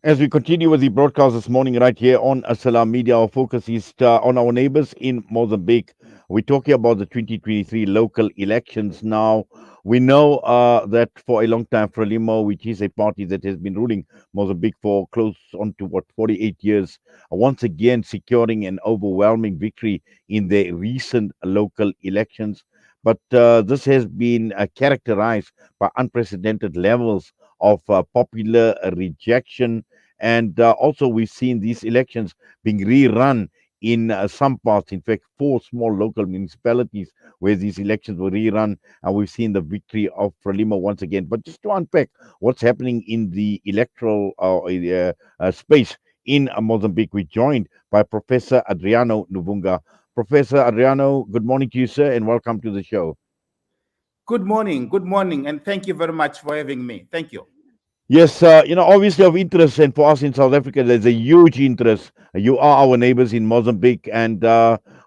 As we continue with the broadcast this morning, right here on Assalam Media, our focus is on our neighbors in Mozambique. We're talking about the 2023 local elections now. We know that for a long time, Frelimo, which is a party that has been ruling Mozambique for close on to 48 years, once again securing an overwhelming victory in the recent local elections. But this has been characterized by unprecedented levels of popular rejection, and also, we've seen these elections being rerun in some parts. In fact, four small local municipalities where these elections were rerun, and we've seen the victory of Frelimo once again. But just to unpack what's happening in the electoral space in Mozambique, we're joined by Professor Adriano Nuvunga. Professor Adriano, good morning to you, sir, and welcome to the show. Good morning, and thank you very much for having me. Thank you. Yes, obviously of interest, and for us in South Africa, there's a huge interest. You are our neighbors in Mozambique, and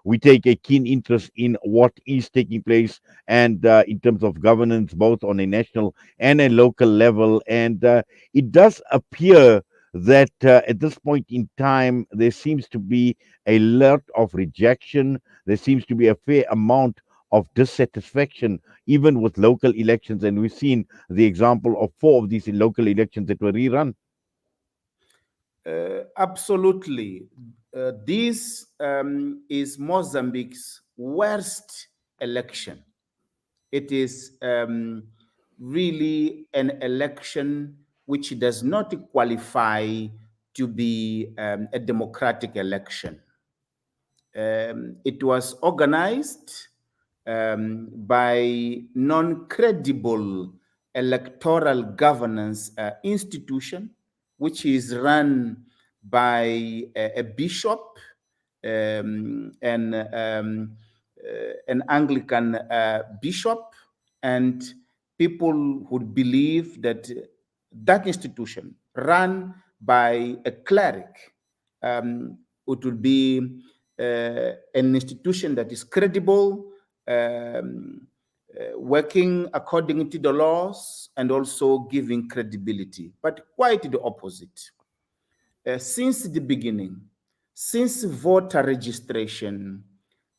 we take a keen interest in what is taking place, and in terms of governance, both on a national and a local level. And it does appear that at this point in time, there seems to be a lot of rejection. There seems to be a fair amount of dissatisfaction, even with local elections, and we've seen the example of four of these local elections that were rerun. Absolutely. This is Mozambique's worst election. It is really an election which does not qualify to be a democratic election. It was organized by non-credible electoral governance institution, which is run by a bishop and an Anglican bishop, and people would believe that that institution run by a cleric, it would be an institution that is credible, working according to the laws, and also giving credibility, but quite the opposite. Since the beginning, since voter registration,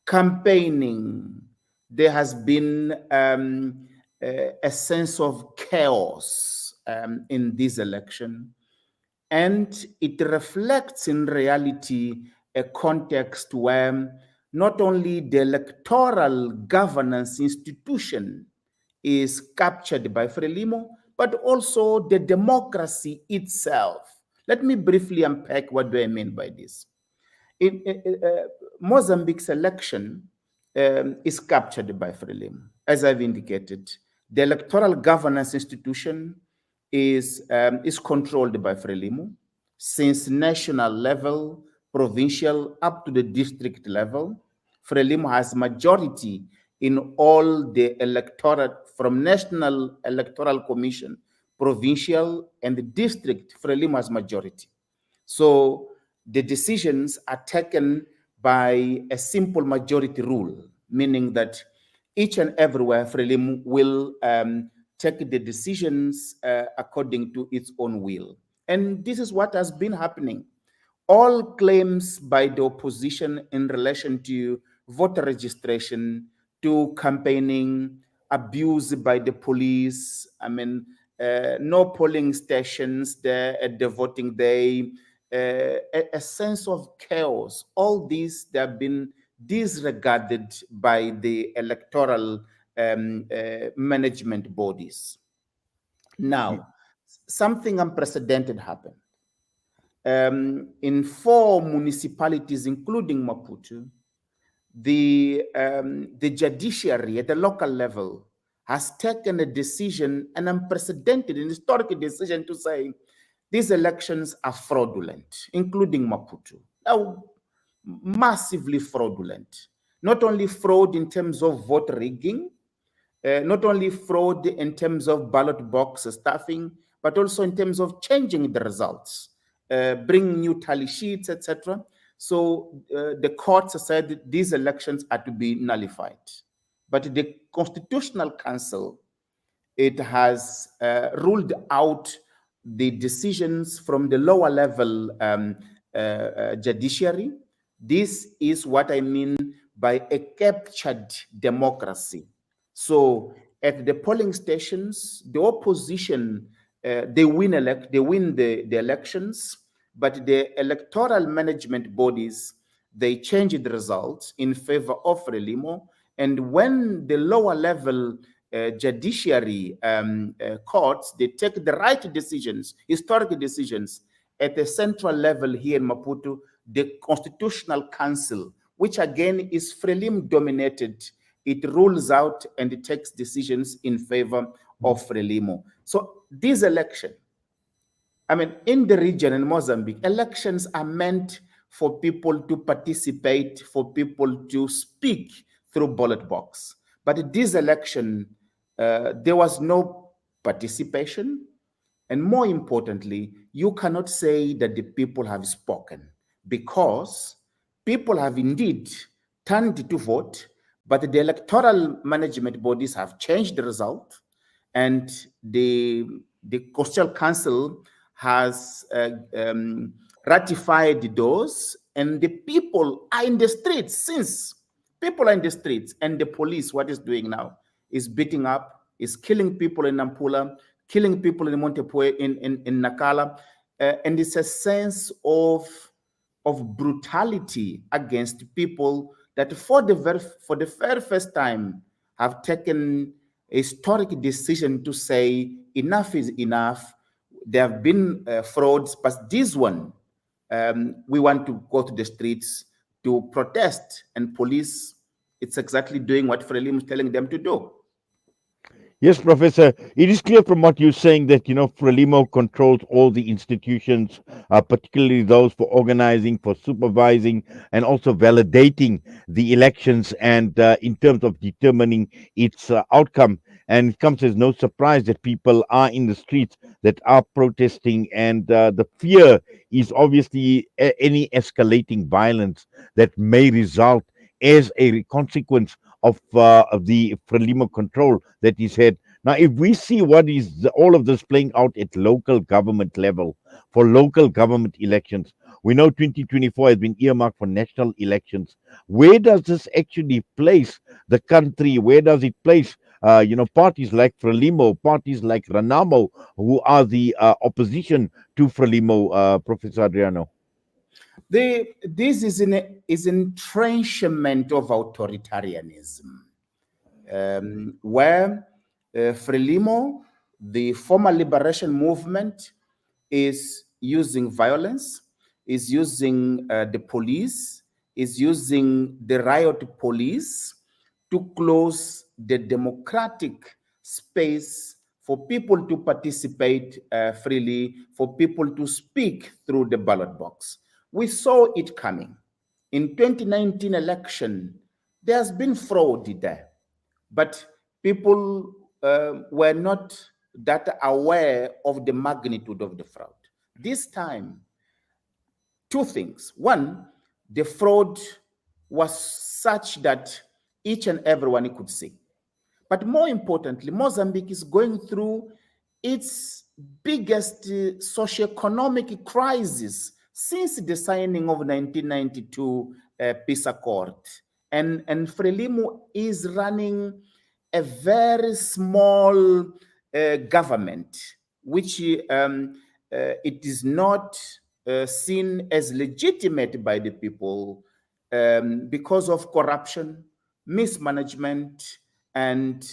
campaigning, there has been a sense of chaos in this election, and it reflects in reality a context where not only the electoral governance institution is captured by Frelimo, but also the democracy itself. Let me briefly unpack what do I mean by this. Mozambique's election is captured by Frelimo. As I've indicated, the electoral governance institution is controlled by Frelimo since national level, provincial, up to the district level. Frelimo has majority in all the electorate from National Electoral Commission, provincial, and the district. Frelimo has majority. So the decisions are taken by a simple majority rule, meaning that each and everywhere Frelimo will take the decisions according to its own will. And this is what has been happening. All claims by the opposition in relation to voter registration, to campaigning, abuse by the police, no polling stations there at the voting day, a sense of chaos. All these, they have been disregarded by the electoral management bodies. Now, something unprecedented happened. In four municipalities, including Maputo, the judiciary at the local level has taken a decision, an unprecedented and historic decision, to say these elections are fraudulent, including Maputo. Now, massively fraudulent. Not only fraud in terms of vote rigging, not only fraud in terms of ballot box stuffing, but also in terms of changing the results, bring new tally sheets, etc. So the courts said these elections are to be nullified. But the Constitutional Council It has ruled out the decisions from the lower level judiciary. This is what I mean by a captured democracy. So at the polling stations, the opposition they win the elections, but the electoral management bodies they change the results in favor of Frelimo. And when the lower level judiciary courts they take the right decisions, historic decisions at the central level here in Maputo, the Constitutional Council, which again is Frelimo dominated, it rules out and it takes decisions in favor of Frelimo. So this election, I mean, in the region in Mozambique, elections are meant for people to participate, for people to speak through ballot box. But this election, there was no participation. And more importantly, you cannot say that the people have spoken because people have indeed turned to vote, but the electoral management bodies have changed the result, and the Coastal Council has ratified those, and the people are in the streets. Since people are in the streets, and the police, what is doing now is beating up, is killing people in Nampula, killing people in Montepuez, in Nakala, and it's a sense of brutality against people that for the very first time have taken a historic decision to say enough is enough. There have been frauds, but this one, we want to go to the streets to protest, and police, it's exactly doing what Frelimo is telling them to do. Yes, Professor. It is clear from what you're saying that Frelimo controls all the institutions, particularly those for organizing, for supervising, and also validating the elections, and in terms of determining its outcome. And it comes as no surprise that people are in the streets, that are protesting, and the fear is obviously any escalating violence that may result as a consequence of the Frelimo control that is had. Now, if we see what is all of this playing out at local government level for local government elections, we know 2024 has been earmarked for national elections. Where does this actually place the country? Where does it place, parties like Frelimo, parties like Renamo, who are the opposition to Frelimo, Professor Adriano? This is entrenchment of authoritarianism, where Frelimo, the former liberation movement, is using violence, is using the police, is using the riot police to close the democratic space for people to participate freely, for people to speak through the ballot box. We saw it coming. In 2019 election, there's been fraud there, but people were not that aware of the magnitude of the fraud. This time, two things. One, the fraud was such that each and everyone could see. But more importantly, Mozambique is going through its biggest socioeconomic crisis since the signing of 1992 peace accord. And Frelimo is running a very small government, which it is not seen as legitimate by the people because of corruption, mismanagement, and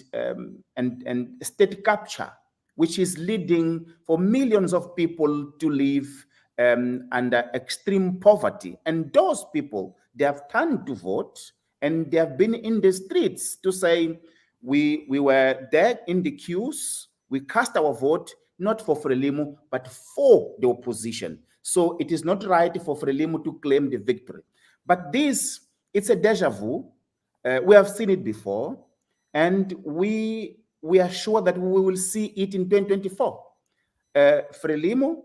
state capture, which is leading for millions of people to live under extreme poverty. And those people, they have turned to vote, and they have been in the streets to say, we were there in the queues, we cast our vote not for Frelimo, but for the opposition. So it is not right for Frelimo to claim the victory. But this, it's a deja vu. We have seen it before, and we are sure that we will see it in 2024. Frelimo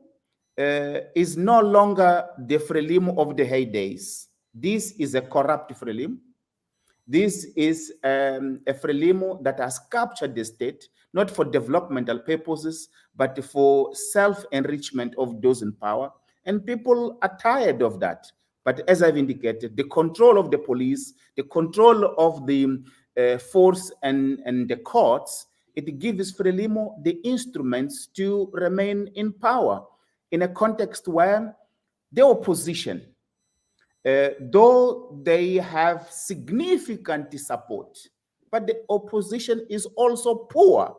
is no longer the Frelimo of the heydays. This is a corrupt Frelimo. This is a Frelimo that has captured the state, not for developmental purposes, but for self-enrichment of those in power. And people are tired of that. But as I've indicated, the control of the police, the control of the force and the courts, it gives Frelimo the instruments to remain in power in a context where the opposition, though they have significant support, but the opposition is also poor.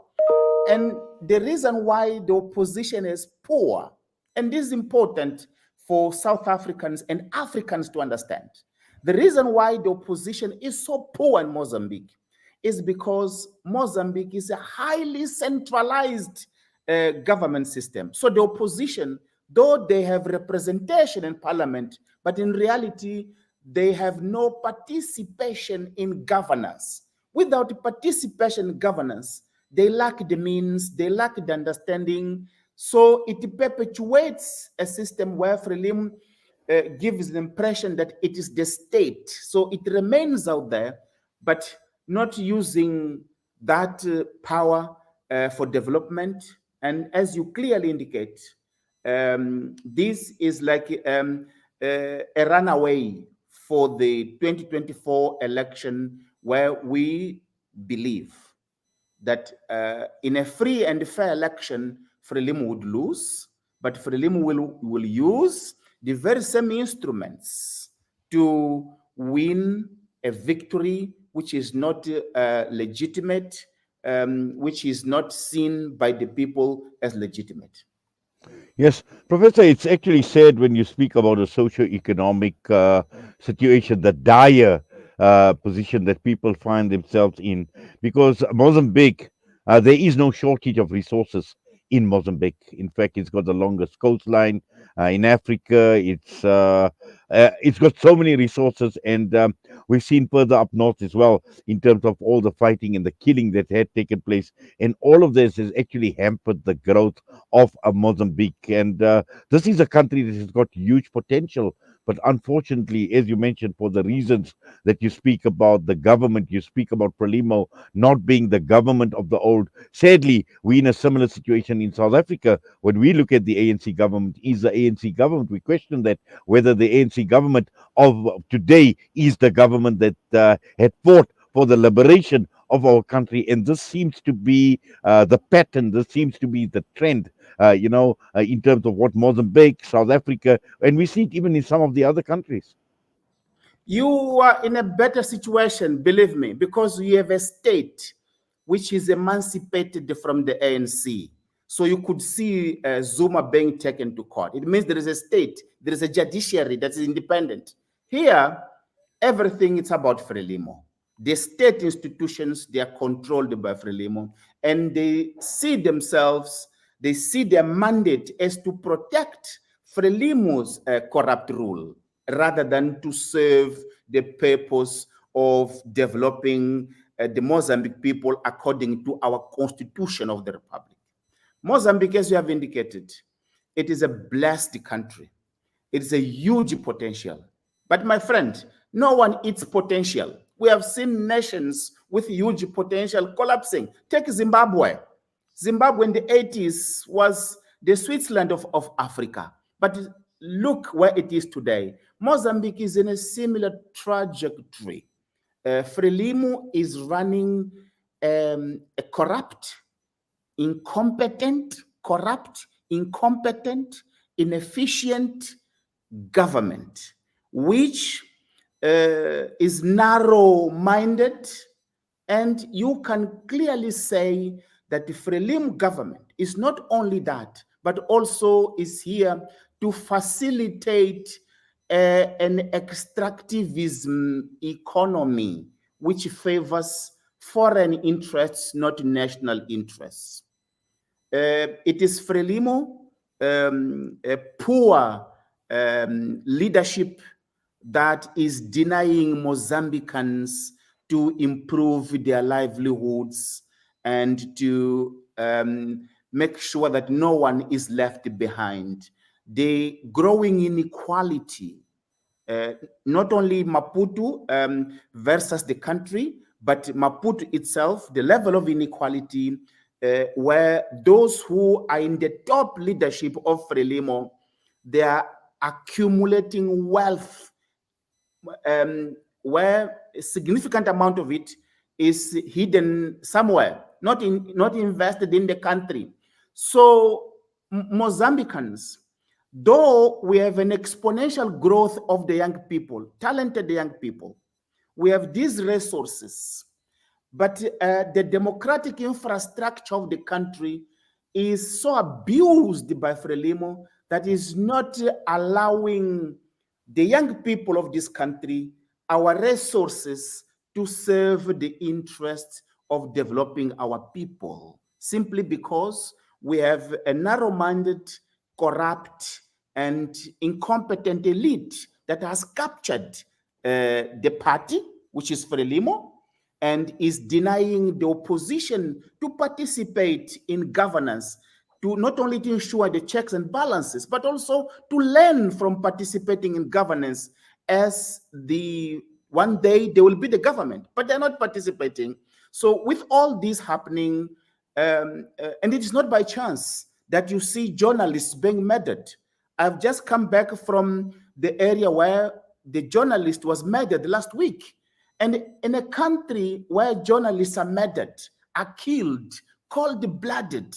And the reason why the opposition is poor, and this is important for South Africans and Africans to understand, the reason why the opposition is so poor in Mozambique is because Mozambique is a highly centralized government system. So the opposition, though they have representation in parliament, but in reality, they have no participation in governance. Without participation in governance, they lack the means, they lack the understanding. So it perpetuates a system where Frelimo gives the impression that it is the state. So it remains out there, but not using that power for development. And as you clearly indicate, this is like a runaway for the 2024 election, where we believe that in a free and fair election, Frelimo would lose, but Frelimo will use the very same instruments to win a victory which is not legitimate, which is not seen by the people as legitimate. Yes, Professor, it's actually said when you speak about a socio-economic situation, the dire position that people find themselves in, because Mozambique, there is no shortage of resources in Mozambique. In fact, it's got the longest coastline in Africa. It's got so many resources, and we've seen further up north as well in terms of all the fighting and the killing that had taken place, and all of this has actually hampered the growth of Mozambique. And this is a country that has got huge potential. But unfortunately, as you mentioned, for the reasons that you speak about, the government, you speak about Frelimo not being the government of the old. Sadly, we're in a similar situation in South Africa. When we look at the ANC government, is the ANC government, we question that whether the ANC government of today is the government that had fought for the liberation of our country. And this seems to be the pattern, this seems to be the trend, in terms of what Mozambique, South Africa, and we see it even in some of the other countries. You are in a better situation, believe me, because you have a state which is emancipated from the ANC. So you could see Zuma being taken to court. It means there is a state, there is a judiciary that is independent. Here, everything is about Frelimo. The state institutions, they are controlled by Frelimo, and they see themselves, they see their mandate as to protect Frelimo's corrupt rule, rather than to serve the purpose of developing the Mozambique people according to our constitution of the republic. Mozambique, as you have indicated, it is a blessed country. It is a huge potential. But my friend, no one eats potential. We have seen nations with huge potential collapsing. Take Zimbabwe. Zimbabwe in the 80s was the Switzerland of Africa. But look where it is today. Mozambique is in a similar trajectory. Frelimo is running a corrupt, incompetent, inefficient government, which is narrow minded. And you can clearly say that the Frelimo government is not only that, but also is here to facilitate an extractivism economy which favors foreign interests, not national interests. It is Frelimo, a poor leadership that is denying Mozambicans to improve their livelihoods and to make sure that no one is left behind. The growing inequality, not only Maputo versus the country, but Maputo itself, the level of inequality where those who are in the top leadership of Frelimo, they are accumulating wealth, where a significant amount of it is hidden somewhere, not invested in the country. So Mozambicans, though we have an exponential growth of the young people, talented young people, we have these resources, but the democratic infrastructure of the country is so abused by Frelimo that is not allowing the young people of this country our resources to serve the interests of developing our people, simply because we have a narrow-minded, corrupt, and incompetent elite that has captured the party, which is Frelimo, and is denying the opposition to participate in governance, to not only to ensure the checks and balances, but also to learn from participating in governance, as the one day they will be the government, but they're not participating. So with all this happening, and it is not by chance that you see journalists being murdered. I've just come back from the area where the journalist was murdered last week. And in a country where journalists are murdered, are killed, cold-blooded,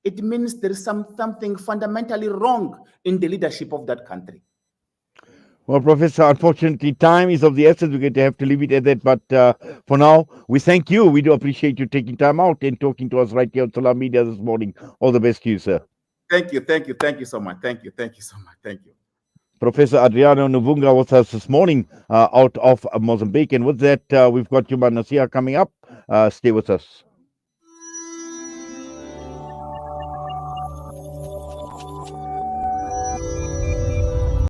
it means there is something fundamentally wrong in the leadership of that country. Well, Professor, unfortunately, time is of the essence. We're going to have to leave it at that. But for now, we thank you. We do appreciate you taking time out and talking to us right here on Salam Media this morning. All the best to you, sir. Thank you so much. Thank you so much. Thank you. Professor Adriano Nuvunga with us this morning out of Mozambique. And with that, we've got Yuma Nasia coming up. Stay with us.